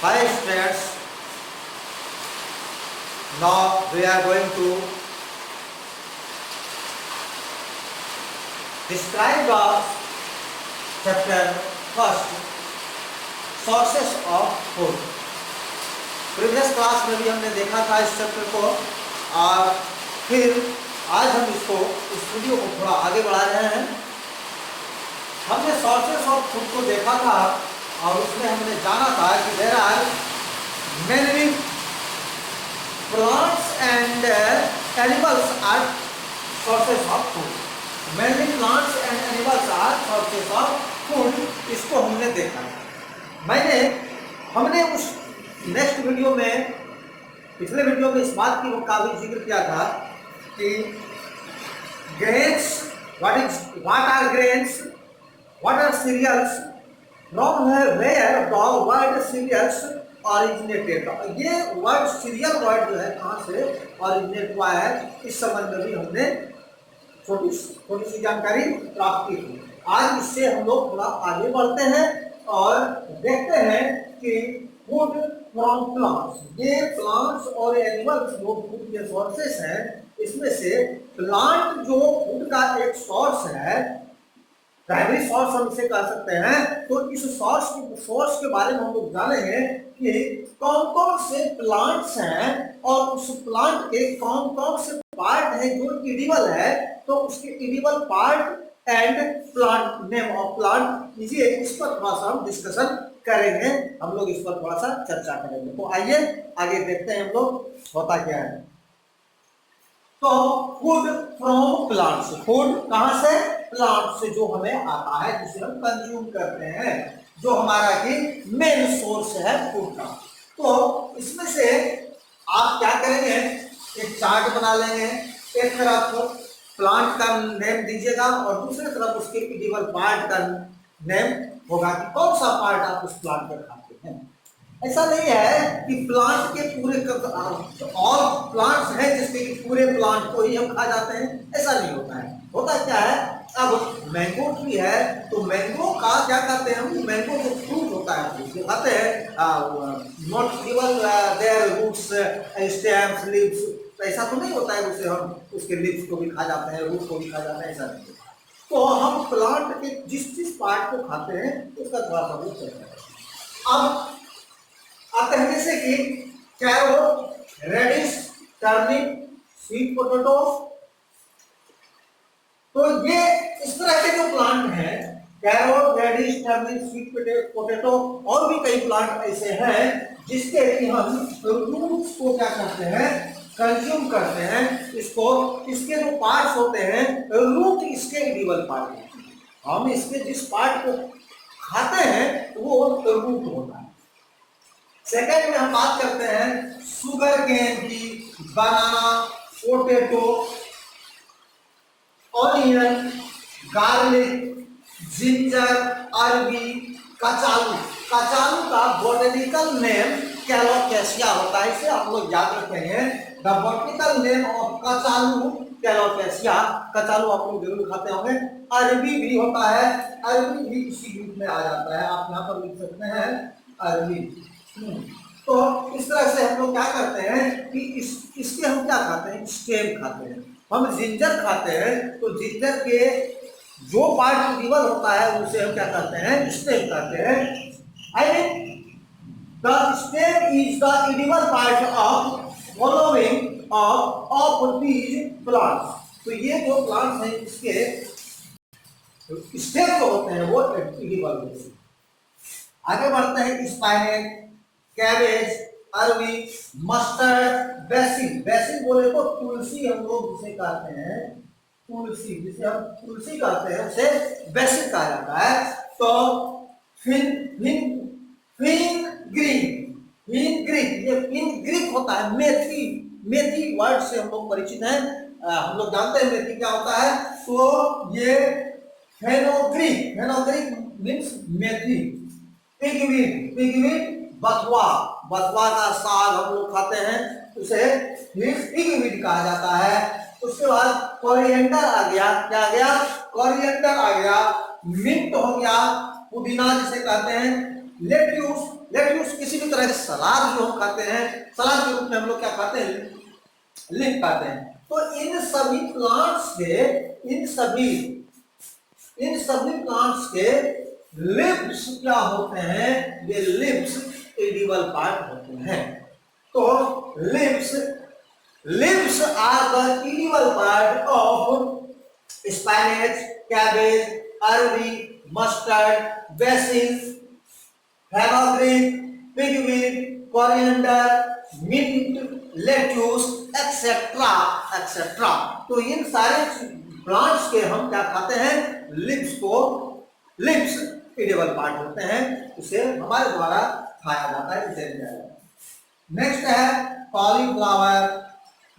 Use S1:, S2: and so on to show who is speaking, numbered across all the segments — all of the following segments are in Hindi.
S1: Hi students, now we are going to describe the chapter first, sources of food. Previous class में भी हमने देखा था इस चैप्टर को और फिर आज हम इसको इस वीडियो को थोड़ा आगे बढ़ा रहे हैं। हमने सोर्सेस ऑफ फूड को देखा था और उसमें हमने जाना था कि there are many plants and animals are sources of food. Many plants and animals are sources of food, इसको हमने देखा। हमने उस नेक्स्ट वीडियो में, पिछले वीडियो में इस बात की का भी जिक्र किया था कि grains, what are grains, what are cereals, from where the word cereals originated. ये वर्ड सीरियल वर्ड जो है कहाँ से ऑरिजिनेट हुआ है, इस संबंध में भी हमने छोटी सी जानकारी प्राप्त की थी। आज इससे हम लोग थोड़ा आगे बढ़ते हैं और देखते हैं कि फूड फ्रॉम प्लांट्स, ये प्लांट्स और एनिमल्स जो फूड के सोर्सेस हैं, इसमें से प्लांट जो फूड का एक सोर्स है, प्राइमरी सोर्स हम इसे कह सकते हैं। तो इस सोर्स के बारे में हम लोग जानेंगे कि कौन कौन से प्लांट्स हैं और उस प्लांट के कौन कौन से पार्ट है जो एडिबल है, तो उसके edible part and plant name of plant, इस पर थोड़ा सा हम डिस्कशन करेंगे, हम लोग इस पर थोड़ा सा चर्चा करेंगे। तो आइए आगे देखते हैं हम लोग होता क्या है। तो फूड फ्रॉम प्लांट्स, फूड कहां से? प्लांट से, जो हमें आता है, जिसे हम कंज्यूम करते हैं, जो हमारा की मेन सोर्स है फूड का। तो इसमें से आप क्या करेंगे, एक चार्ट बना लेंगे, एक तरफ प्लांट का नेम दीजिएगा और दूसरी तरफ उसके एडिबल पार्ट का नेम होगा कि कौन सा पार्ट आप उस प्लांट में खाते हैं। ऐसा नहीं है कि प्लांट के पूरे ऑल प्लांट्स हैं जिसके पूरे प्लांट को ही हम खा जाते हैं, ऐसा नहीं होता है। होता क्या है, अब मैंगो ट्री है तो मैंगो का क्या कहते हैं हम, मैंगो जो फ्रूट होता है जो खाते हैं, not even their roots, stems, leaves, ऐसा तो नहीं होता है उसे हम उसके लीव्स को भी खा जाते हैं, रूट को भी खा जाते हैं, ऐसा नहीं। तो हम प्लांट के जिस पार्ट को खाते हैं उसका थोड़ा सा वो चलता है। अब आते हैं जैसे कि carrot, radish, turnip, sweet potato. तो ये इस तरह के जो प्लांट हैं, carrot, radish, turnip, sweet potato, और भी कई प्लांट ऐसे हैं जिसके कि हम रूट्स को क्या करते हैं, कंज्यूम करते हैं। इसको, इसके जो पार्ट्स होते हैं, रूट इसके एडिबल पार्ट है। हम इसके जिस पार्ट को खाते हैं वो रूट होता है। सेकंड में हम बात करते हैं शुगर केन की, बनाना, पोटैटो, ऑनियन, गार्लिक, जिंजर, अरबी, कचालू। कचालू का बॉटनिकल नेम कैलोकेशिया होता है, इसे आप लोग याद रखेंगे। द बॉटनिकल नेम ऑफ कचालू कैलोकेशिया। कचालू आप लोग जरूर खाते होंगे। अरबी भी होता है, अरबी भी इसी ग्रुप में आ जाता है, आप यहाँ पर लिख सकते हैं अरबी। तो इस तरह से हम लोग क्या करते हैं कि इसके हम क्या खाते हैं, स्टेम खाते हैं। हम जिंजर खाते हैं तो जिंजर के जो पार्ट एडिबल होता है उसे हम क्या कहते हैं, स्टेम कहते हैं। I mean the stem is the edible part of following of these plants. तो ये जो प्लांट्स हैं इसके स्टेम जो होते हैं वो एडिबल होते हैं। आगे बढ़ते हैं, स्पाइनेट, कैबेज, अरबी, मस्टर्ड, बेसिल। बेसिल बोले तो तुलसी, हम लोग जिसे कहते हैं तुलसी, जिसे हम तुलसी कहते हैं उसे बेसिल कहा जाता है। तो ये फिनग्रीक होता है, मेथी, मेथी वर्ड से हम लोग परिचित हैं, हम लोग जानते हैं मेथी क्या होता है। तो ये फेनोग्रीक मीन्स मेथी। पिगवीड, बथुआ, बथुआ का साग हम लोग खाते हैं, उसे पिगवीड कहा जाता है। उसके बाद कोरिएंडर आ गया, क्या आ गया, कोरिएंडर आ गया। मिंट हो गया, पुदीना जिसे कहते हैं, लेट्यूस, लेट्यूस किसी भी तरह के सलाद जो हम खाते हैं, सलाद के रूप में हम लोग क्या खाते हैं, लीफ खाते हैं। तो इन सभी प्लांट्स के, इन सभी प्लांट्स के लिप्स क्या होते हैं, ये लिप्स एडिबल पार्ट होते हैं। तो leaves are the edible part of spinach, cabbage, अरबी, mustard, basil, fenugreek, pigweed, coriander, mint, lettuce etcetera etcetera. तो इन सारे प्लांट्स के हम क्या खाते हैं, लिप्स एडिबल पार्ट होते हैं, उसे हमारे द्वारा खाया जाता है। नेक्स्ट है कॉलीफ्लावर,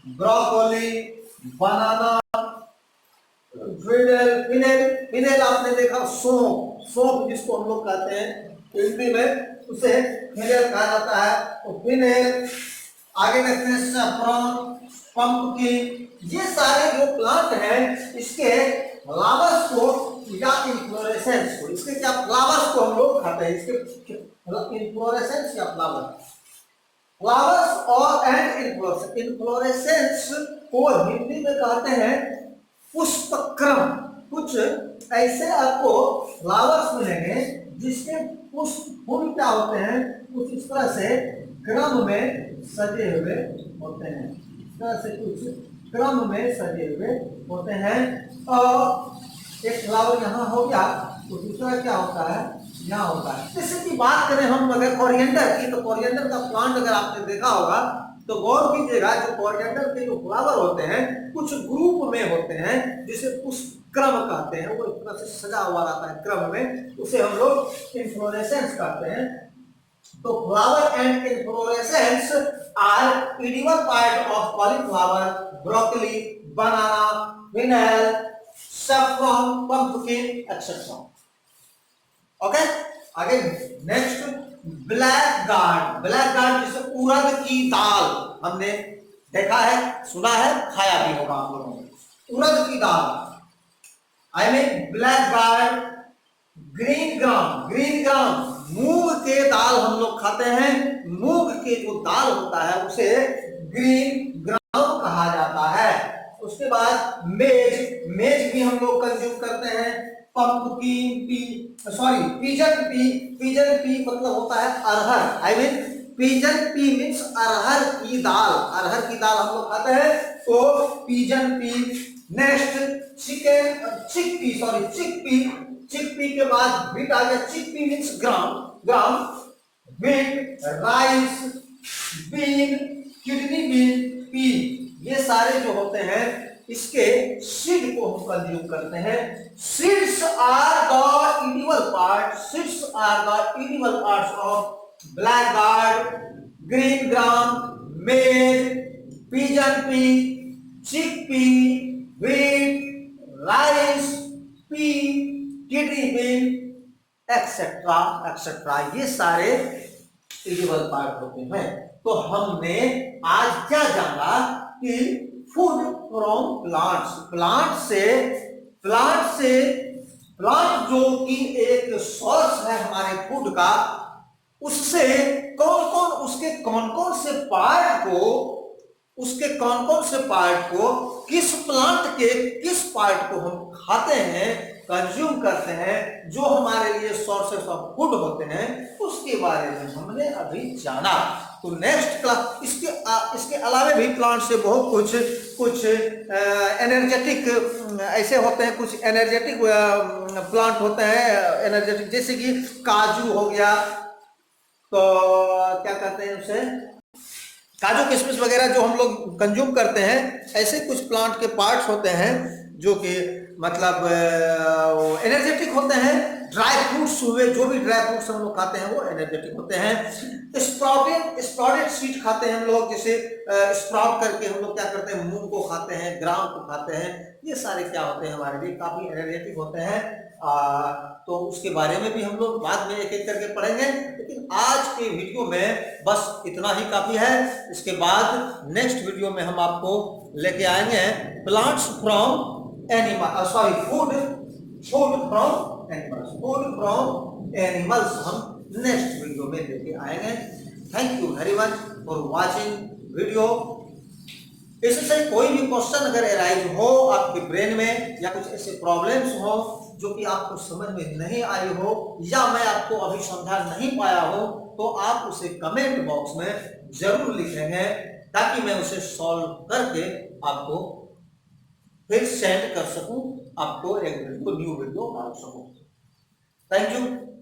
S1: ब्रोकोली, बनाना, फिनेल आपने देखा, सौंफ जिसको हम लोग कहते हैं हिंदी में, उसे फिनेल कहा जाता है। तो फिनेल, आगे देखते हैं सैफरन, पंपकिन, ये सारे जो प्लांट हैं इसके फ्लावर्स को या इन्फ्लोरेसेंस को, इसके क्या फ्लावर्स को हम लोग खाते हैं, इसके इन्फ्लोरेसेंस या फ्लावर्स और एंड इन्फ्लोरेसेंस को हिंदी में कहते हैं पुष्पक्रम। कुछ ऐसे आपको फ्लावर्स मिलेंगे जिसके पुष्प फूल क्या होते हैं, कुछ इस तरह से क्रम में सजे हुए होते हैं, इस तरह से कुछ क्रम में सजे हुए होते हैं। और एक फ्लावर यहाँ हो गया, तो दूसरा क्या होता है, यहाँ होता है। जैसे कि बात करें हम अगर कोरिएंडर की, तो कोरिएंडर का प्लांट अगर आपने देखा होगा तो गौर कीजिएगा, जो कोरिएंडर के जो फ्लावर होते हैं कुछ ग्रुप में होते हैं, जिसे पुष्पक्रम कहते हैं, वो इस तरह से सजा हुआ रहता है क्रम में, उसे हम लोग इन्फ्लोरेसेंस कहते हैं। तो flower and inflorescence are edible part of cauliflower, broccoli, banana, fennel, saffron, pumpkin etcetera. Okay, आगे नेक्स्ट ब्लैक गार्ड जिसे उड़द की दाल, हमने देखा है, सुना है, खाया भी होगा आप लोगों ने। उड़द की दाल I mean black gram. Green gram मूंग के दाल हम लोग खाते हैं, मूंग के जो दाल होता है उसे ग्रीन ग्राम कहा जाता है। उसके बाद मेज भी हम लोग कंज्यूम करते हैं। पिजन पी मतलब होता है अरहर, I mean pigeon pea means अरहर की दाल हम लोग खाते हैं, तो पिजन पी। नेक्स्ट चिकपी के बाद व्हीट आ गया, chickpea means gram, wheat, rice, bean, kidney bean, pea, ये सारे जो होते हैं इसके सीड को हम कंज्यूम करते हैं। Seeds are the edible parts of black gram, green gram, maize, pigeon pea, chickpea, wheat, rice, pea, kidney bean etcetera etcetera, ये सारे एडिबल पार्ट होते हैं। तो हमने आज क्या जाना कि फूड फ्रॉम प्लांट जो कि एक सोर्स है हमारे फूड का, उससे उसके कौन कौन से पार्ट को किस प्लांट के किस पार्ट को हम खाते हैं, कंज्यूम करते हैं, जो हमारे लिए सोर्सेस ऑफ फूड होते हैं, उसके बारे में हमने अभी जाना। तो नेक्स्ट क्लास इसके अलावा भी प्लांट से बहुत कुछ एनर्जेटिक ऐसे होते हैं, कुछ एनर्जेटिक प्लांट होते हैं एनर्जेटिक, जैसे कि काजू हो गया, तो क्या कहते हैं उसे, काजू किशमिश वगैरह जो हम लोग कंज्यूम करते हैं, ऐसे कुछ प्लांट के पार्ट्स होते हैं जो कि मतलब एनर्जेटिक होते हैं। ड्राई फ्रूट्स हुए, जो भी ड्राई फ्रूट्स हम लोग खाते हैं वो एनर्जेटिक होते हैं। स्प्राउटेड सीड खाते हैं हम लोग, जैसे स्प्राउट करके हम लोग क्या करते हैं, मूंग को खाते हैं, ग्राम को खाते हैं, ये सारे क्या होते हैं हमारे लिए काफी एनर्जेटिक होते हैं। तो उसके बारे में भी हम लोग बाद में एक एक करके पढ़ेंगे, लेकिन आज के वीडियो में बस इतना ही काफी है। इसके बाद नेक्स्ट वीडियो में हम आपको लेके आएंगे plants from food food from animals, food from animals हम नेक्स्ट वीडियो में लेके आएंगे। Thank you very much for watching video. इससे कोई भी क्वेश्चन अगर एराइज हो आपके ब्रेन में, या कुछ ऐसे प्रॉब्लम्स हो जो कि आपको समझ में नहीं आई हो, या मैं आपको अभी समझा नहीं पाया हो, तो आप उसे कमेंट बॉक्स में जरूर लिखेंगे, ताकि मैं उसे सॉल्व करके आपको फिर सेंड कर सकूं, आपको एक न्यू वीडियो डाल सकूं। Thank you.